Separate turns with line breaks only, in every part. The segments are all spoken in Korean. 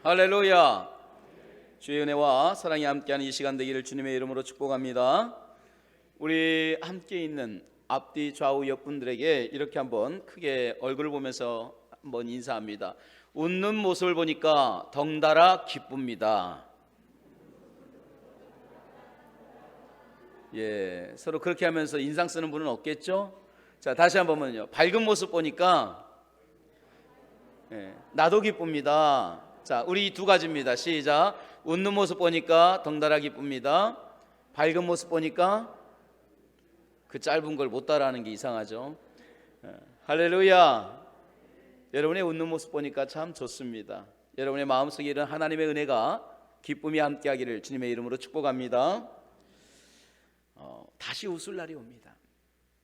할렐루야. 주의 은혜와 사랑이 함께하는 이 시간 되기를 주님의 이름으로 축복합니다. 우리 함께 있는 앞뒤 좌우 옆분들에게 이렇게 한번 크게 얼굴을 보면서 한번 인사합니다. 웃는 모습을 보니까 덩달아 기쁩니다. 예, 서로 그렇게 하면서 인상 쓰는 분은 없겠죠? 자, 다시 한 번만요. 밝은 모습 보니까 나도 기쁩니다. 자, 우리 두 가지입니다. 시작. 웃는 모습 보니까 덩달아 기쁩니다. 밝은 모습 보니까 그 짧은 걸 못 따라하는 게 이상하죠. 할렐루야. 여러분의 웃는 모습 보니까 참 좋습니다. 여러분의 마음속에 이런 하나님의 은혜가 기쁨이 함께하기를 주님의 이름으로 축복합니다. 다시 웃을 날이 옵니다.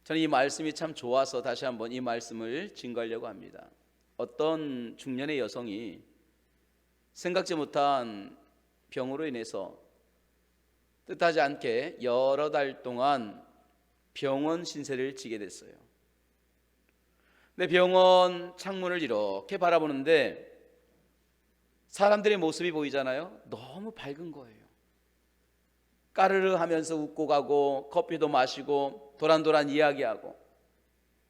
저는 이 말씀이 참 좋아서 다시 한번 이 말씀을 증거하려고 합니다. 어떤 중년의 여성이 생각지 못한 병으로 인해서 뜻하지 않게 여러 달 동안 병원 신세를 지게 됐어요. 근데 병원 창문을 이렇게 바라보는데 사람들의 모습이 보이잖아요. 너무 밝은 거예요. 까르르 하면서 웃고 가고 커피도 마시고 도란도란 이야기하고.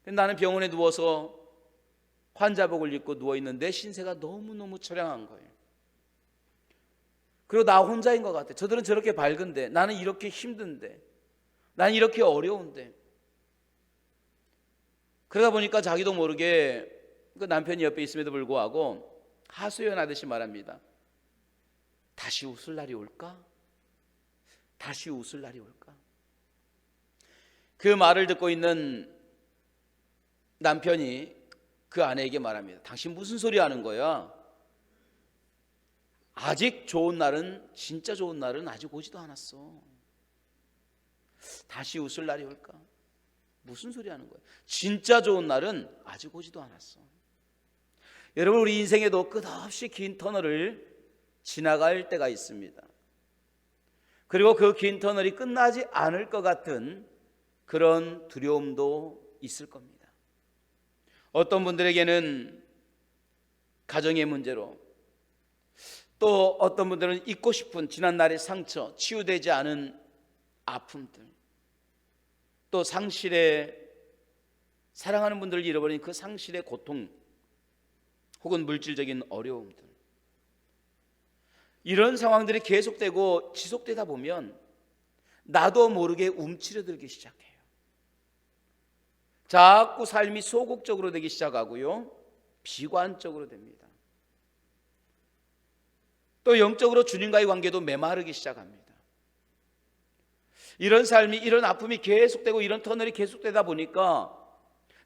나는 병원에 누워서 환자복을 입고 누워있는데 신세가 너무너무 처량한 거예요. 그리고 나 혼자인 것 같아. 저들은 저렇게 밝은데 나는 이렇게 힘든데 나는 이렇게 어려운데. 그러다 보니까 자기도 모르게 그 남편이 옆에 있음에도 불구하고 하소연하듯이 말합니다. 다시 웃을 날이 올까? 다시 웃을 날이 올까? 그 말을 듣고 있는 남편이 그 아내에게 말합니다. 당신 무슨 소리 하는 거야? 아직 좋은 날은, 진짜 좋은 날은 아직 오지도 않았어. 다시 웃을 날이 올까? 무슨 소리 하는 거야? 진짜 좋은 날은 아직 오지도 않았어. 여러분, 우리 인생에도 끝없이 긴 터널을 지나갈 때가 있습니다. 그리고 그 긴 터널이 끝나지 않을 것 같은 그런 두려움도 있을 겁니다. 어떤 분들에게는 가정의 문제로, 또 어떤 분들은 잊고 싶은 지난날의 상처, 치유되지 않은 아픔들, 또 상실의, 사랑하는 분들을 잃어버린 그 상실의 고통, 혹은 물질적인 어려움들, 이런 상황들이 계속되고 지속되다 보면 나도 모르게 움츠러들기 시작해요. 자꾸 삶이 소극적으로 되기 시작하고요, 비관적으로 됩니다. 또 영적으로 주님과의 관계도 메마르기 시작합니다. 이런 삶이, 이런 아픔이 계속되고 이런 터널이 계속되다 보니까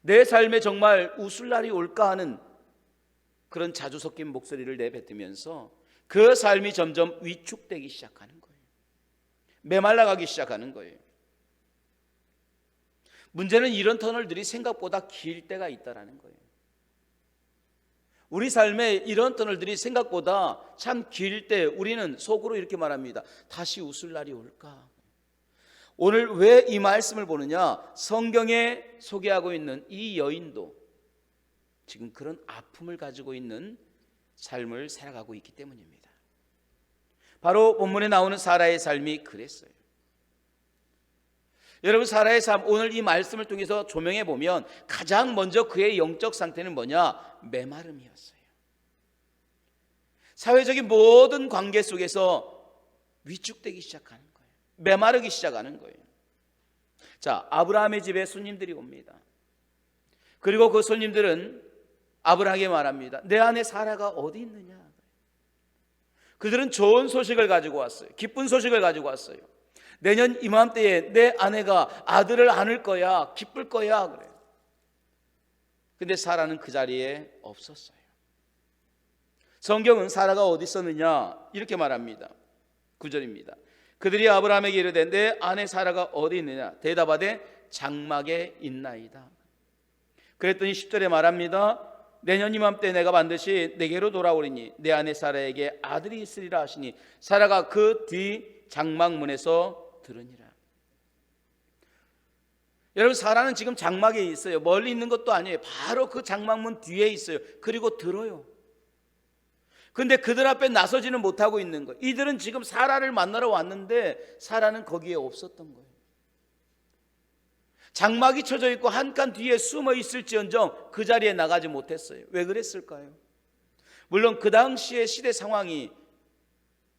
내 삶에 정말 웃을 날이 올까 하는 그런 자주 섞인 목소리를 내뱉으면서 그 삶이 점점 위축되기 시작하는 거예요. 메말라가기 시작하는 거예요. 문제는 이런 터널들이 생각보다 길 때가 있다는 거예요. 우리 삶에 이런 터널들이 생각보다 참 길 때 우리는 속으로 이렇게 말합니다. 다시 웃을 날이 올까? 오늘 왜 이 말씀을 보느냐? 성경에 소개하고 있는 이 여인도 지금 그런 아픔을 가지고 있는 삶을 살아가고 있기 때문입니다. 바로 본문에 나오는 사라의 삶이 그랬어요. 여러분, 사라의 삶, 오늘 이 말씀을 통해서 조명해 보면 가장 먼저 그의 영적 상태는 뭐냐? 메마름이었어요. 사회적인 모든 관계 속에서 위축되기 시작하는 거예요. 메마르기 시작하는 거예요. 자, 아브라함의 집에 손님들이 옵니다. 그리고 그 손님들은 아브라함에게 말합니다. 내 아내 사라가 어디 있느냐? 그들은 좋은 소식을 가지고 왔어요. 기쁜 소식을 가지고 왔어요. 내년 이맘때에 내 아내가 아들을 안을 거야, 기쁠 거야 그래요. 근데 사라는 그 자리에 없었어요. 성경은 사라가 어디 있었느냐 이렇게 말합니다. 9절입니다. 그들이 아브라함에게 이르되 내 아내 사라가 어디 있느냐? 대답하되 장막에 있나이다. 그랬더니 10절에 말합니다. 내년 이맘때 내가 반드시 내게로 돌아오리니 내 아내 사라에게 아들이 있으리라 하시니 사라가 그 뒤 장막문에서 들으니라. 여러분, 사라는 지금 장막에 있어요. 멀리 있는 것도 아니에요. 바로 그 장막문 뒤에 있어요. 그리고 들어요. 근데 그들 앞에 나서지는 못하고 있는 거예요. 이들은 지금 사라를 만나러 왔는데 사라는 거기에 없었던 거예요. 장막이 쳐져 있고 한 칸 뒤에 숨어 있을지언정 그 자리에 나가지 못했어요. 왜 그랬을까요? 물론 그 당시의 시대 상황이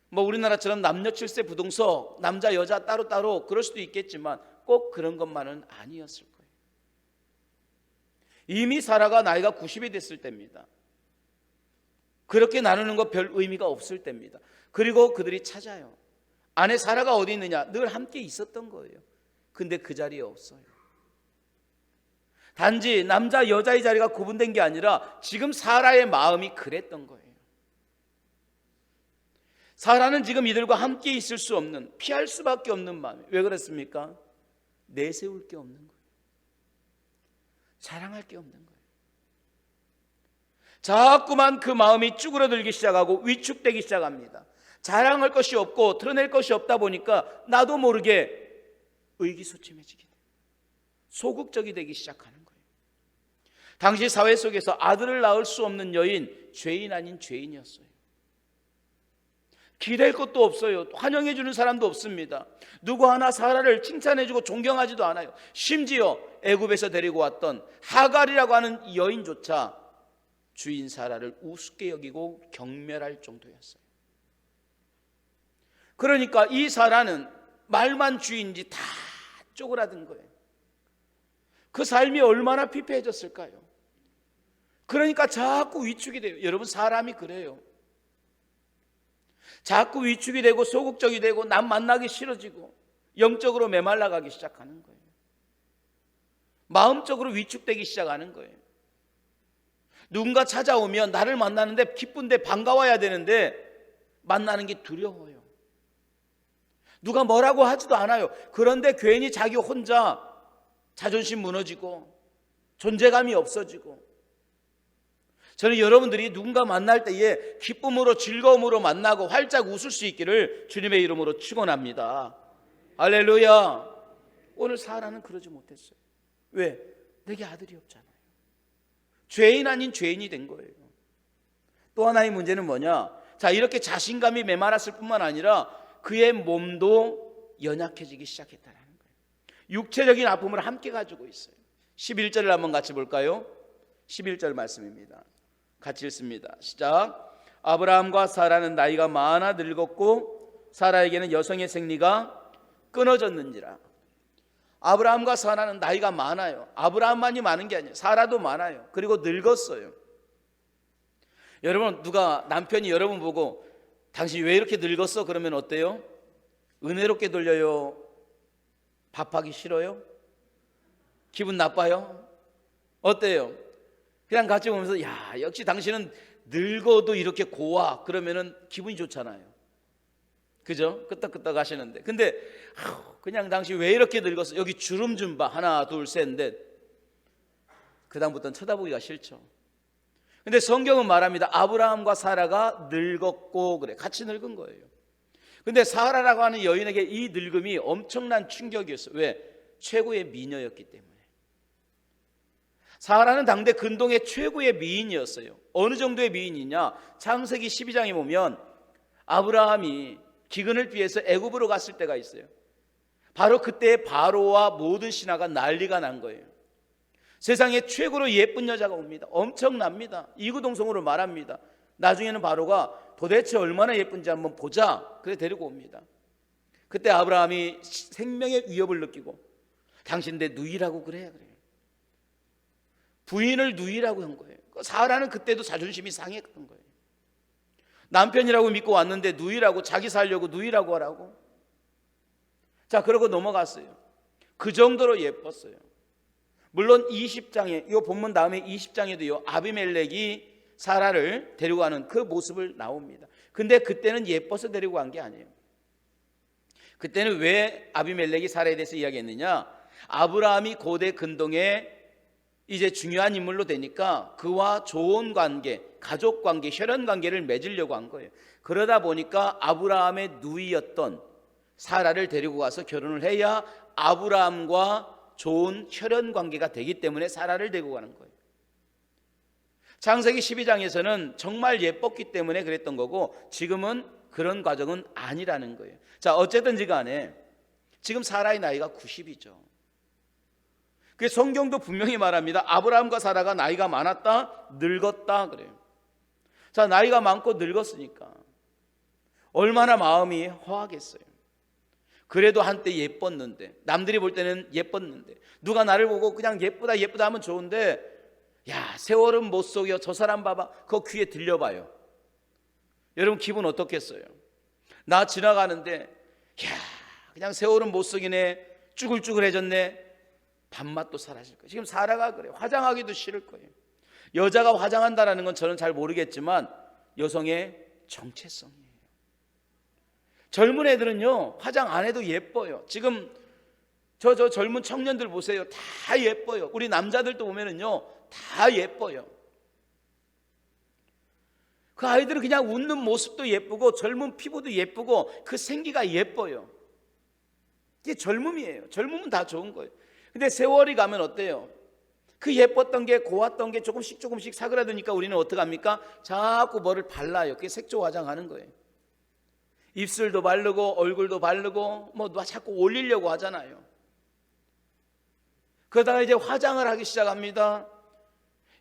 뭐 우리나라처럼 남녀 7세 부동석, 남자 여자 따로따로 그럴 수도 있겠지만 꼭 그런 것만은 아니었을 거예요. 이미 사라가 나이가 90이 됐을 때입니다. 그렇게 나누는 거 별 의미가 없을 때입니다. 그리고 그들이 찾아요. 아내 사라가 어디 있느냐? 늘 함께 있었던 거예요. 근데 그 자리에 없어요. 단지 남자 여자의 자리가 구분된 게 아니라 지금 사라의 마음이 그랬던 거예요. 사라는 지금 이들과 함께 있을 수 없는, 피할 수밖에 없는 마음이. 왜 그렇습니까? 내세울 게 없는 거예요. 자랑할 게 없는 거예요. 자꾸만 그 마음이 쭈그러들기 시작하고 위축되기 시작합니다. 자랑할 것이 없고 드러낼 것이 없다 보니까 나도 모르게 의기소침해지게 돼요. 소극적이 되기 시작하는 거예요. 당시 사회 속에서 아들을 낳을 수 없는 여인, 죄인 아닌 죄인이었어요. 기댈 것도 없어요. 환영해 주는 사람도 없습니다. 누구 하나 사라를 칭찬해 주고 존경하지도 않아요. 심지어 애굽에서 데리고 왔던 하갈이라고 하는 여인조차 주인 사라를 우습게 여기고 경멸할 정도였어요. 그러니까 이 사라는 말만 주인지 다 쪼그라든 거예요. 그 삶이 얼마나 피폐해졌을까요? 그러니까 자꾸 위축이 돼요. 여러분, 사람이 그래요. 자꾸 위축이 되고 소극적이 되고 남 만나기 싫어지고 영적으로 메말라가기 시작하는 거예요. 마음적으로 위축되기 시작하는 거예요. 누군가 찾아오면 나를 만나는데 기쁜데 반가워야 되는데 만나는 게 두려워요. 누가 뭐라고 하지도 않아요. 그런데 괜히 자기 혼자 자존심 무너지고 존재감이 없어지고. 저는 여러분들이 누군가 만날 때에 기쁨으로 즐거움으로 만나고 활짝 웃을 수 있기를 주님의 이름으로 축원합니다. 할렐루야. 오늘 사라는 그러지 못했어요. 왜? 내게 아들이 없잖아요. 죄인 아닌 죄인이 된 거예요. 또 하나의 문제는 뭐냐? 자, 이렇게 자신감이 메말랐을 뿐만 아니라 그의 몸도 연약해지기 시작했다는 거예요. 육체적인 아픔을 함께 가지고 있어요. 11절을 한번 같이 볼까요? 11절 말씀입니다. 같이 읽습니다. 시작. 아브라함과 사라는 나이가 많아 늙었고 사라에게는 여성의 생리가 끊어졌는지라. 아브라함과 사라는 나이가 많아요. 아브라함만이 많은 게 아니에요. 사라도 많아요. 그리고 늙었어요. 여러분, 누가 남편이 여러분 보고 당신 왜 이렇게 늙었어? 그러면 어때요? 은혜롭게 돌려요? 밥하기 싫어요? 기분 나빠요? 어때요? 그냥 같이 보면서 야, 역시 당신은 늙어도 이렇게 고와. 그러면은 기분이 좋잖아요. 그죠? 끄떡끄떡 하시는데. 근데 그냥 당신 왜 이렇게 늙었어? 여기 주름 좀 봐. 하나, 둘, 셋, 넷. 그 다음부터는 쳐다보기가 싫죠. 근데 성경은 말합니다. 아브라함과 사라가 늙었고, 그래, 같이 늙은 거예요. 근데 사라라고 하는 여인에게 이 늙음이 엄청난 충격이었어요. 왜? 최고의 미녀였기 때문에. 사라는 당대 근동의 최고의 미인이었어요. 어느 정도의 미인이냐? 창세기 12장에 보면 아브라함이 기근을 피해서 애굽으로 갔을 때가 있어요. 바로 그때 바로와 모든 신하가 난리가 난 거예요. 세상에 최고로 예쁜 여자가 옵니다. 엄청납니다. 이구동성으로 말합니다. 나중에는 바로가 도대체 얼마나 예쁜지 한번 보자. 그래 데리고 옵니다. 그때 아브라함이 생명의 위협을 느끼고 당신 내 누이라고 그래. 부인을 누이라고 한 거예요. 사라는 그때도 자존심이 상했던 거예요. 남편이라고 믿고 왔는데 누이라고, 자기 살려고 누이라고 하라고. 자, 그러고 넘어갔어요. 그 정도로 예뻤어요. 물론 20장에, 이 본문 다음에 20장에도요 아비멜렉이 사라를 데리고 가는 그 모습을 나옵니다. 근데 그때는 예뻐서 데리고 간 게 아니에요. 그때는 왜 아비멜렉이 사라에 대해서 이야기했느냐? 아브라함이 고대 근동에 이제 중요한 인물로 되니까 그와 좋은 관계, 가족 관계, 혈연 관계를 맺으려고 한 거예요. 그러다 보니까 아브라함의 누이였던 사라를 데리고 가서 결혼을 해야 아브라함과 좋은 혈연 관계가 되기 때문에 사라를 데리고 가는 거예요. 창세기 12장에서는 정말 예뻤기 때문에 그랬던 거고 지금은 그런 과정은 아니라는 거예요. 자, 어쨌든지 간에 지금 사라의 나이가 90이죠. 그 성경도 분명히 말합니다. 아브라함과 사라가 나이가 많았다, 늙었다 그래요. 자, 나이가 많고 늙었으니까 얼마나 마음이 허하겠어요. 그래도 한때 예뻤는데, 남들이 볼 때는 예뻤는데, 누가 나를 보고 그냥 예쁘다 예쁘다 하면 좋은데, 야, 세월은 못 속여. 저 사람 봐봐. 그거 귀에 들려봐요. 여러분 기분 어떻겠어요? 나 지나가는데 야, 그냥 세월은 못 속이네, 쭈글쭈글해졌네, 밥맛도 사라질 거예요. 지금 사라가 그래요. 화장하기도 싫을 거예요. 여자가 화장한다라는 건 저는 잘 모르겠지만 여성의 정체성이에요. 젊은 애들은요 화장 안 해도 예뻐요. 지금 저 젊은 청년들 보세요. 다 예뻐요. 우리 남자들도 보면은요 다 예뻐요. 그 아이들은 그냥 웃는 모습도 예쁘고 젊은 피부도 예쁘고 그 생기가 예뻐요. 이게 젊음이에요. 젊음은 다 좋은 거예요. 근데 세월이 가면 어때요? 그 예뻤던 게 고왔던 게 조금씩 사그라드니까 우리는 어떡합니까? 자꾸 뭐를 발라요. 그게 색조 화장하는 거예요. 입술도 바르고 얼굴도 바르고 뭐 자꾸 올리려고 하잖아요. 그러다가 이제 화장을 하기 시작합니다.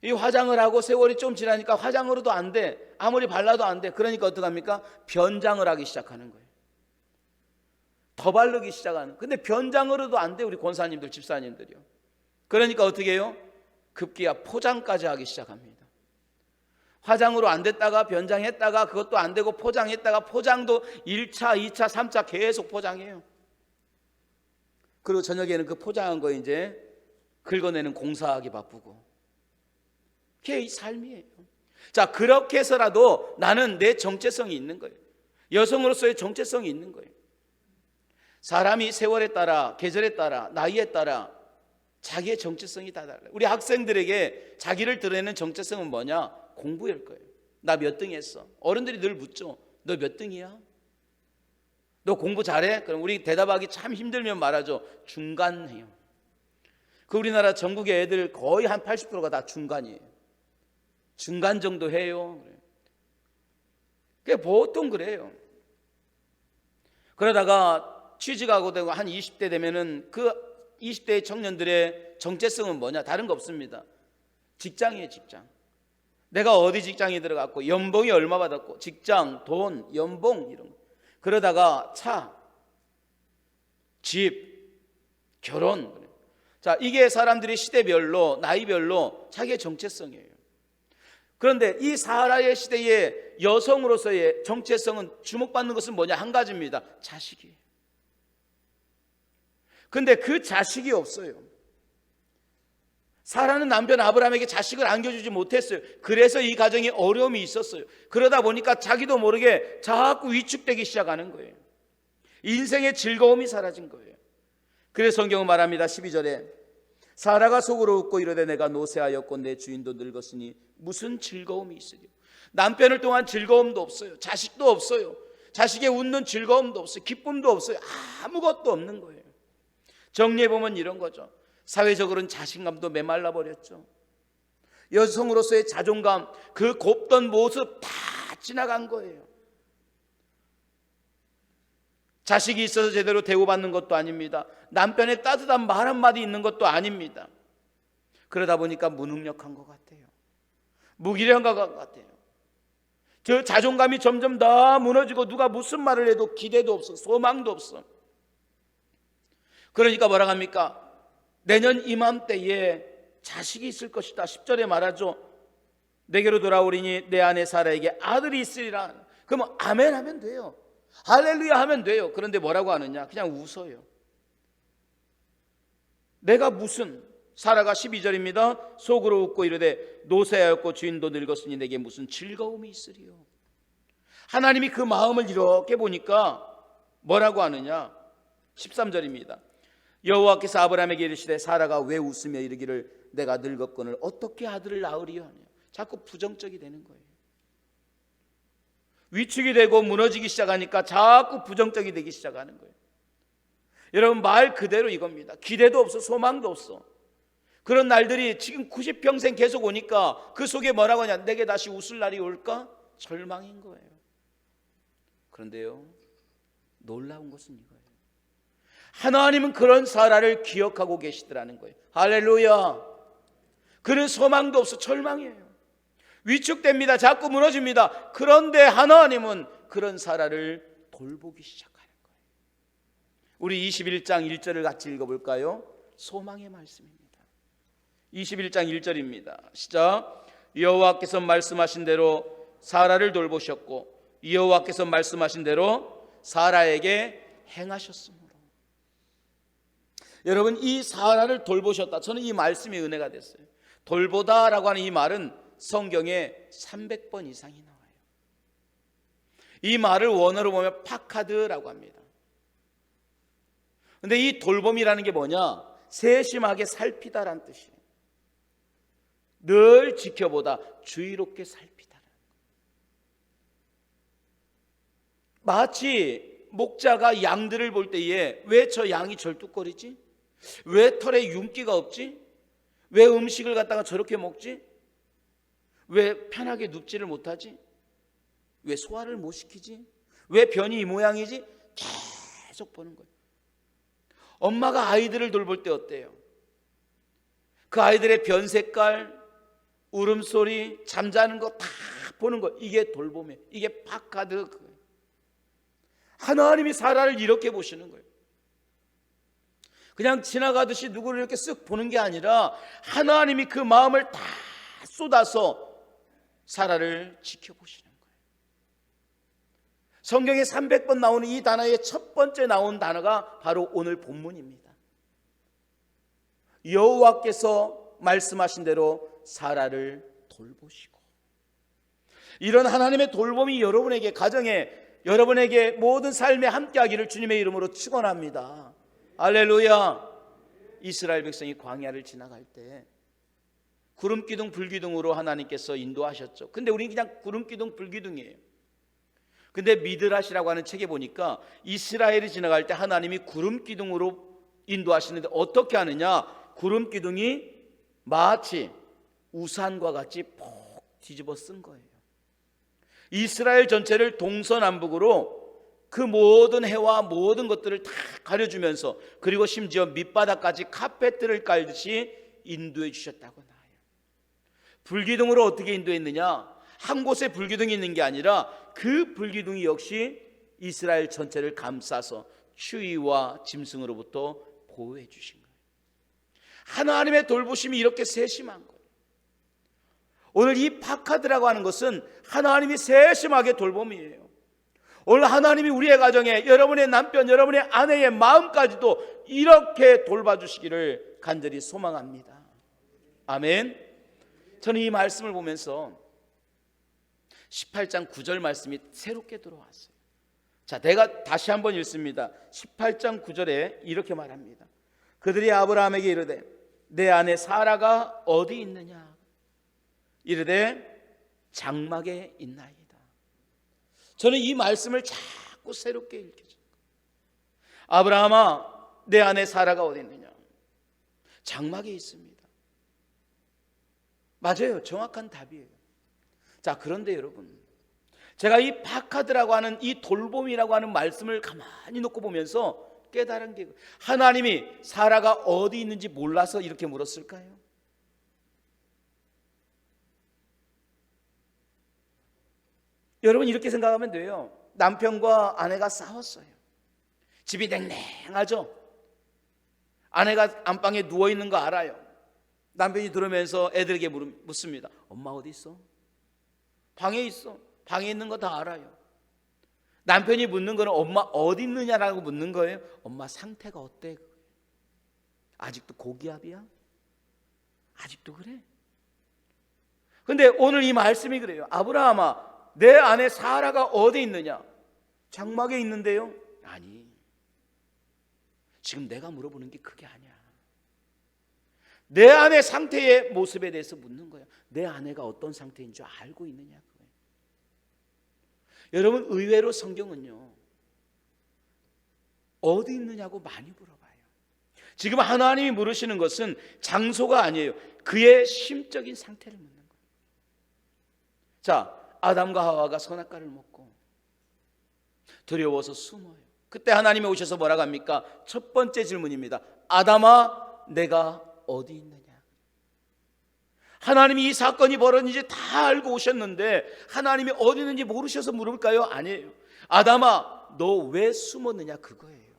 이 화장을 하고 세월이 좀 지나니까 화장으로도 안 돼. 아무리 발라도 안 돼. 그러니까 어떡합니까? 변장을 하기 시작하는 거예요. 더 바르기 시작하는. 근데 변장으로도 안 돼. 우리 권사님들, 집사님들이요. 그러니까 어떻게 해요? 급기야 포장까지 하기 시작합니다. 화장으로 안 됐다가 변장했다가 그것도 안 되고 포장했다가 포장도 1차, 2차, 3차 계속 포장해요. 그리고 저녁에는 그 포장한 거 이제 긁어내는 공사하기 바쁘고. 그게 이 삶이에요. 자, 그렇게 해서라도 나는 내 정체성이 있는 거예요. 여성으로서의 정체성이 있는 거예요. 사람이 세월에 따라, 계절에 따라, 나이에 따라 자기의 정체성이 다 달라요. 우리 학생들에게 자기를 드러내는 정체성은 뭐냐? 공부일 거예요. 나 몇 등 했어? 어른들이 늘 묻죠. 너 몇 등이야? 너 공부 잘해? 그럼 우리 대답하기 참 힘들면 말하죠. 중간해요. 그 우리나라 전국의 애들 거의 한 80%가 다 중간이에요. 중간 정도 해요. 그게 보통 그래요. 그러다가 취직하고 되고 한 20대 되면은 그 20대의 청년들의 정체성은 뭐냐? 다른 거 없습니다. 직장이에요, 직장. 내가 어디 직장에 들어갔고 연봉이 얼마 받았고 직장, 돈, 연봉 이런 거. 그러다가 차, 집, 결혼. 자, 이게 사람들이 시대별로 나이별로 자기의 정체성이에요. 그런데 이 사라의 시대의 여성으로서의 정체성은 주목받는 것은 뭐냐? 한 가지입니다. 자식이에요. 근데 그 자식이 없어요. 사라는 남편 아브라함에게 자식을 안겨주지 못했어요. 그래서 이 가정에 어려움이 있었어요. 그러다 보니까 자기도 모르게 자꾸 위축되기 시작하는 거예요. 인생의 즐거움이 사라진 거예요. 그래서 성경은 말합니다. 12절에 사라가 속으로 웃고 이르되 내가 노쇠하였고 내 주인도 늙었으니 무슨 즐거움이 있으리요. 남편을 통한 즐거움도 없어요. 자식도 없어요. 자식의 웃는 즐거움도 없어요. 기쁨도 없어요. 아무것도 없는 거예요. 정리해보면 이런 거죠. 사회적으로는 자신감도 메말라 버렸죠. 여성으로서의 자존감, 그 곱던 모습 다 지나간 거예요. 자식이 있어서 제대로 대우받는 것도 아닙니다. 남편의 따뜻한 말 한마디 있는 것도 아닙니다. 그러다 보니까 무능력한 것 같아요. 무기력한 것 같아요. 저 자존감이 점점 더 무너지고 누가 무슨 말을 해도 기대도 없어, 소망도 없어. 그러니까 뭐라 합니까? 내년 이맘때에 자식이 있을 것이다. 10절에 말하죠. 내게로 돌아오리니 내 아내 사라에게 아들이 있으리라. 그러면 아멘 하면 돼요. 할렐루야 하면 돼요. 그런데 뭐라고 하느냐? 그냥 웃어요. 내가 무슨, 사라가 12절입니다. 속으로 웃고 이르되 노쇠하였고 주인도 늙었으니 내게 무슨 즐거움이 있으리요. 하나님이 그 마음을 이렇게 보니까 뭐라고 하느냐? 13절입니다. 여호와께서 아브라함에게 이르시되 사라가 왜 웃으며 이르기를 내가 늙었거늘 어떻게 아들을 낳으리요 하냐. 자꾸 부정적이 되는 거예요. 위축이 되고 무너지기 시작하니까 자꾸 부정적이 되기 시작하는 거예요. 여러분 말 그대로 이겁니다. 기대도 없어, 소망도 없어. 그런 날들이 지금 90평생 계속 오니까 그 속에 뭐라고 하냐? 내게 다시 웃을 날이 올까? 절망인 거예요. 그런데요, 놀라운 것은 이거예요. 하나님은 그런 사라를 기억하고 계시더라는 거예요. 할렐루야. 그는 소망도 없어 절망이에요. 위축됩니다. 자꾸 무너집니다. 그런데 하나님은 그런 사라를 돌보기 시작하는 거예요. 우리 21장 1절을 같이 읽어볼까요? 소망의 말씀입니다. 21장 1절입니다. 시작. 여호와께서 말씀하신 대로 사라를 돌보셨고 여호와께서 말씀하신 대로 사라에게 행하셨으므로. 여러분, 이 사라를 돌보셨다. 저는 이 말씀이 은혜가 됐어요. 돌보다라고 하는 이 말은 성경에 300번 이상이 나와요. 이 말을 원어로 보면 파카드라고 합니다. 근데 이 돌봄이라는 게 뭐냐? 세심하게 살피다라는 뜻이에요. 늘 지켜보다, 주의롭게 살피다. 마치 목자가 양들을 볼 때에 왜 저 양이 절뚝거리지? 왜 털에 윤기가 없지? 왜 음식을 갖다가 저렇게 먹지? 왜 편하게 눕지를 못하지? 왜 소화를 못 시키지? 왜 변이 이 모양이지? 계속 보는 거예요. 엄마가 아이들을 돌볼 때 어때요? 그 아이들의 변 색깔, 울음소리, 잠자는 거 다 보는 거. 이게 돌봄이에요. 이게 파카드. 하나님이 사라를 이렇게 보시는 거예요. 그냥 지나가듯이 누구를 이렇게 쓱 보는 게 아니라 하나님이 그 마음을 다 쏟아서 사라를 지켜보시는 거예요. 성경에 300번 나오는 이 단어의 첫 번째 나온 단어가 바로 오늘 본문입니다. 여호와께서 말씀하신 대로 사라를 돌보시고. 이런 하나님의 돌봄이 여러분에게, 가정에, 여러분에게 모든 삶에 함께하기를 주님의 이름으로 축원합니다. 할렐루야. 이스라엘 백성이 광야를 지나갈 때 구름기둥 불기둥으로 하나님께서 인도하셨죠. 근데 우리는 그냥 구름기둥 불기둥이에요. 근데 미드라시라고 하는 책에 보니까 이스라엘이 지나갈 때 하나님이 구름기둥으로 인도하시는데 어떻게 하느냐? 구름기둥이 마치 우산과 같이 폭 뒤집어 쓴 거예요. 이스라엘 전체를 동서남북으로 그 모든 해와 모든 것들을 다 가려주면서, 그리고 심지어 밑바닥까지 카페트를 깔듯이 인도해 주셨다고 나와요. 불기둥으로 어떻게 인도했느냐? 한 곳에 불기둥이 있는 게 아니라 그 불기둥이 역시 이스라엘 전체를 감싸서 추위와 짐승으로부터 보호해 주신 거예요. 하나님의 돌보심이 이렇게 세심한 거예요. 오늘 이 파카드라고 하는 것은 하나님이 세심하게 돌봄이에요. 오늘 하나님이 우리의 가정에, 여러분의 남편, 여러분의 아내의 마음까지도 이렇게 돌봐주시기를 간절히 소망합니다. 아멘. 저는 이 말씀을 보면서 18장 9절 말씀이 새롭게 들어왔어요. 자, 내가 다시 한번 읽습니다. 18장 9절에 이렇게 말합니다. 그들이 아브라함에게 이르되 내 아내 사라가 어디 있느냐? 이르되 장막에 있나이다. 저는 이 말씀을 자꾸 새롭게 읽혀져요. 아브라함아, 내 아내 사라가 어디 있느냐? 장막에 있습니다. 맞아요. 정확한 답이에요. 자, 그런데 여러분, 제가 이 파카드라고 하는 이 돌봄이라고 하는 말씀을 가만히 놓고 보면서 깨달은 게, 하나님이 사라가 어디 있는지 몰라서 이렇게 물었을까요? 여러분, 이렇게 생각하면 돼요. 남편과 아내가 싸웠어요. 집이 냉랭하죠. 아내가 안방에 누워있는 거 알아요. 남편이 들으면서 애들에게 묻습니다. 엄마 어디 있어? 방에 있어. 방에 있는 거 다 알아요. 남편이 묻는 거는 엄마 어디 있느냐라고 묻는 거예요. 엄마 상태가 어때? 아직도 고기압이야? 아직도 그래? 근데 오늘 이 말씀이 그래요. 아브라함아, 내 아내 사라가 어디 있느냐? 장막에 있는데요? 아니, 지금 내가 물어보는 게 그게 아니야. 내 아내 상태의 모습에 대해서 묻는 거야. 내 아내가 어떤 상태인 줄 알고 있느냐, 그거예요. 여러분, 의외로 성경은요, 어디 있느냐고 많이 물어봐요. 지금 하나님이 물으시는 것은 장소가 아니에요. 그의 심적인 상태를 묻는 거예요. 자, 아담과 하와가 선악과를 먹고 두려워서 숨어요. 그때 하나님이 오셔서 뭐라고 합니까? 첫 번째 질문입니다. 아담아, 내가 어디 있느냐? 하나님이 이 사건이 벌어진지 다 알고 오셨는데 하나님이 어디 있는지 모르셔서 물을까요? 아니에요. 아담아, 너 왜 숨었느냐? 그거예요.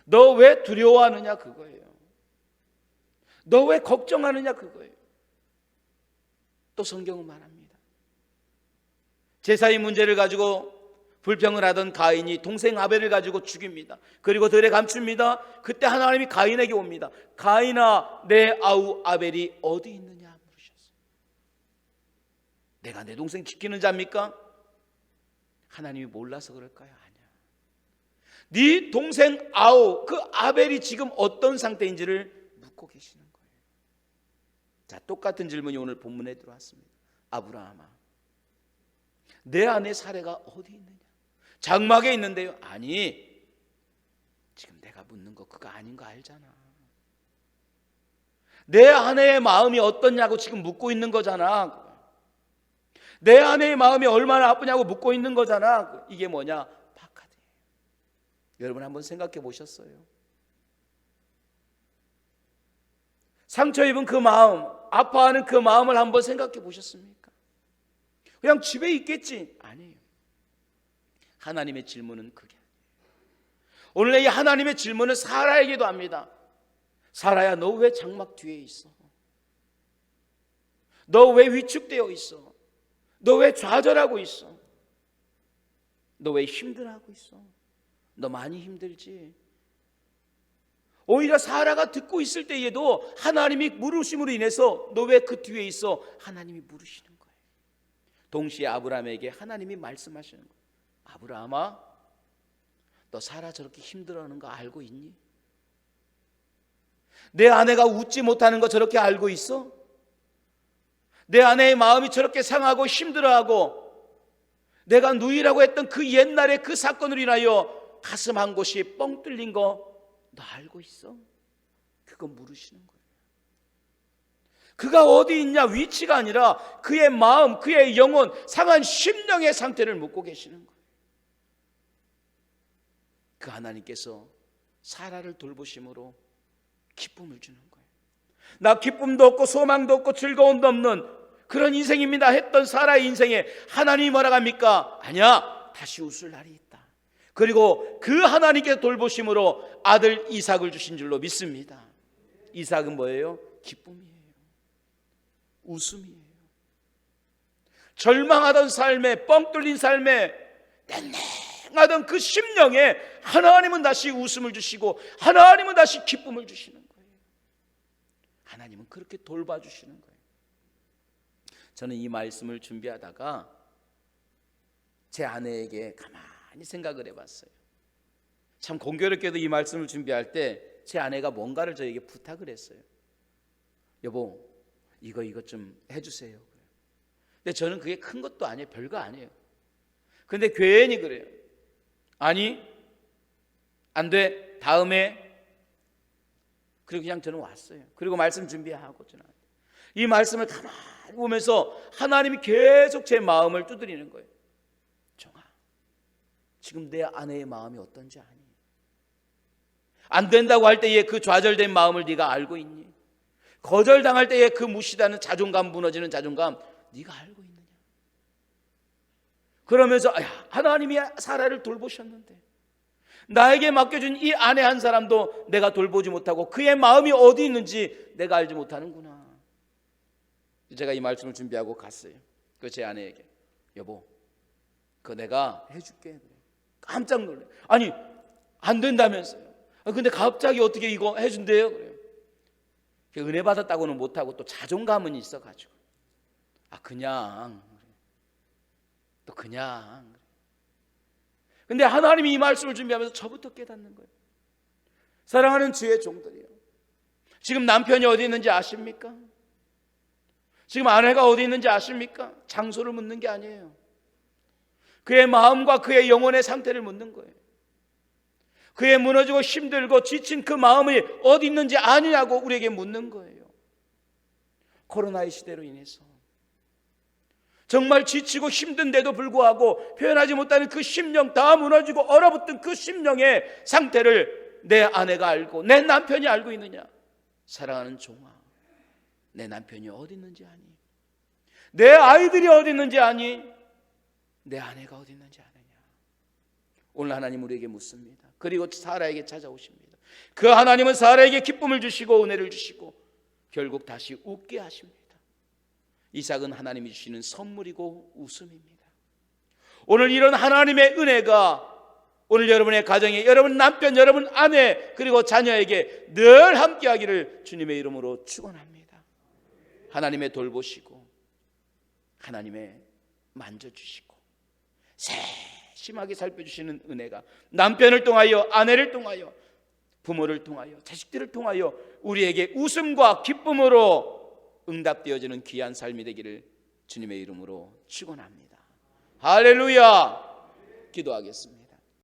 너 왜 두려워하느냐? 그거예요. 너 왜 걱정하느냐? 그거예요. 또 성경은 말합니다. 제사의 문제를 가지고 불평을 하던 가인이 동생 아벨을 가지고 죽입니다. 그리고 들에 감춥니다. 그때 하나님이 가인에게 옵니다. 가인아, 내 아우 아벨이 어디 있느냐 물으셨어요. 내가 내 동생 지키는 자입니까? 하나님이 몰라서 그럴까요? 아니야. 네 동생 아우, 그 아벨이 지금 어떤 상태인지를 묻고 계시는 거예요. 자, 똑같은 질문이 오늘 본문에 들어왔습니다. 아브라함아, 내 아내 사레가 어디 있느냐? 장막에 있는데요. 아니, 지금 내가 묻는 거 그거 아닌 거 알잖아. 내 아내의 마음이 어떻냐고 지금 묻고 있는 거잖아. 내 아내의 마음이 얼마나 아프냐고 묻고 있는 거잖아. 이게 뭐냐? 박하드예요. 여러분 한번 생각해 보셨어요? 상처 입은 그 마음, 아파하는 그 마음을 한번 생각해 보셨습니까? 그냥 집에 있겠지. 아니에요. 하나님의 질문은 그게 아니에요. 오늘 이 하나님의 질문을 사라에게도 합니다. 사라야, 너 왜 장막 뒤에 있어? 너 왜 위축되어 있어? 너 왜 좌절하고 있어? 너 왜 힘들어하고 있어? 너 많이 힘들지? 오히려 사라가 듣고 있을 때에도 하나님이 물으심으로 인해서 너 왜 그 뒤에 있어? 하나님이 물으시는 거예요. 동시에 아브라함에게 하나님이 말씀하시는 거예요. 아브라함아, 너 사라 저렇게 힘들어하는 거 알고 있니? 내 아내가 웃지 못하는 거 저렇게 알고 있어? 내 아내의 마음이 저렇게 상하고 힘들어하고 내가 누이라고 했던 그 옛날의 그 사건으로 인하여 가슴 한 곳이 뻥 뚫린 거 너 알고 있어? 그거 물으시는 거예요. 그가 어디 있냐 위치가 아니라 그의 마음, 그의 영혼, 상한 심령의 상태를 묻고 계시는 거예요. 그 하나님께서 사라를 돌보심으로 기쁨을 주는 거예요. 나 기쁨도 없고 소망도 없고 즐거움도 없는 그런 인생입니다 했던 사라의 인생에 하나님이 뭐라고 합니까? 아니야, 다시 웃을 날이 있다. 그리고 그 하나님께서 돌보심으로 아들 이삭을 주신 줄로 믿습니다. 이삭은 뭐예요? 기쁨이에요. 웃음이에요. 절망하던 삶에, 뻥 뚫린 삶에, 냉랭하던 그 심령에 하나님은 다시 웃음을 주시고 하나님은 다시 기쁨을 주시는 거예요. 하나님은 그렇게 돌봐주시는 거예요. 저는 이 말씀을 준비하다가 제 아내에게 가만히 생각을 해봤어요. 참 공교롭게도 이 말씀을 준비할 때 제 아내가 뭔가를 저에게 부탁을 했어요. 여보, 이거 좀 해주세요. 근데 저는 그게 큰 것도 아니에요. 별거 아니에요. 근데 괜히 그래요. 아니, 안 돼. 다음에. 그리고 그냥 저는 왔어요. 그리고 말씀 준비하고 저는 이 말씀을 가만히 보면서 하나님이 계속 제 마음을 두드리는 거예요. 정아, 지금 내 아내의 마음이 어떤지 아니? 안 된다고 할 때의 그 좌절된 마음을 네가 알고 있니? 거절당할 때의 그 무시다는 자존감, 무너지는 자존감 네가 알고 있느냐? 그러면서 하나님이 사라를 돌보셨는데 나에게 맡겨준 이 아내 한 사람도 내가 돌보지 못하고 그의 마음이 어디 있는지 내가 알지 못하는구나. 제가 이 말씀을 준비하고 갔어요. 그 제 아내에게, 여보, 그거 내가 해줄게. 깜짝 놀래. 아니, 안 된다면서요. 근데 갑자기 어떻게 이거 해준대요? 그래요. 은혜 받았다고는 못하고 또 자존감은 있어가지고 그냥 또 그냥. 근데 하나님이 이 말씀을 준비하면서 저부터 깨닫는 거예요. 사랑하는 주의 종들이요, 지금 남편이 어디 있는지 아십니까? 지금 아내가 어디 있는지 아십니까? 장소를 묻는 게 아니에요. 그의 마음과 그의 영혼의 상태를 묻는 거예요. 그의 무너지고 힘들고 지친 그 마음이 어디 있는지 아느냐고 우리에게 묻는 거예요. 코로나의 시대로 인해서 정말 지치고 힘든데도 불구하고 표현하지 못하는 그 심령, 다 무너지고 얼어붙은 그 심령의 상태를 내 아내가 알고 내 남편이 알고 있느냐? 사랑하는 종아, 내 남편이 어디 있는지 아니? 내 아이들이 어디 있는지 아니? 내 아내가 어디 있는지 아느냐? 오늘 하나님 우리에게 묻습니다. 그리고 사라에게 찾아오십니다. 그 하나님은 사라에게 기쁨을 주시고 은혜를 주시고 결국 다시 웃게 하십니다. 이삭은 하나님이 주시는 선물이고 웃음입니다. 오늘 이런 하나님의 은혜가 오늘 여러분의 가정에, 여러분 남편, 여러분 아내, 그리고 자녀에게 늘 함께하기를 주님의 이름으로 축원합니다. 하나님의 돌보시고 하나님의 만져주시고 세심하게 살펴주시는 은혜가 남편을 통하여, 아내를 통하여, 부모를 통하여, 자식들을 통하여 우리에게 웃음과 기쁨으로 응답되어지는 귀한 삶이 되기를 주님의 이름으로 축원합니다. 할렐루야. 기도하겠습니다.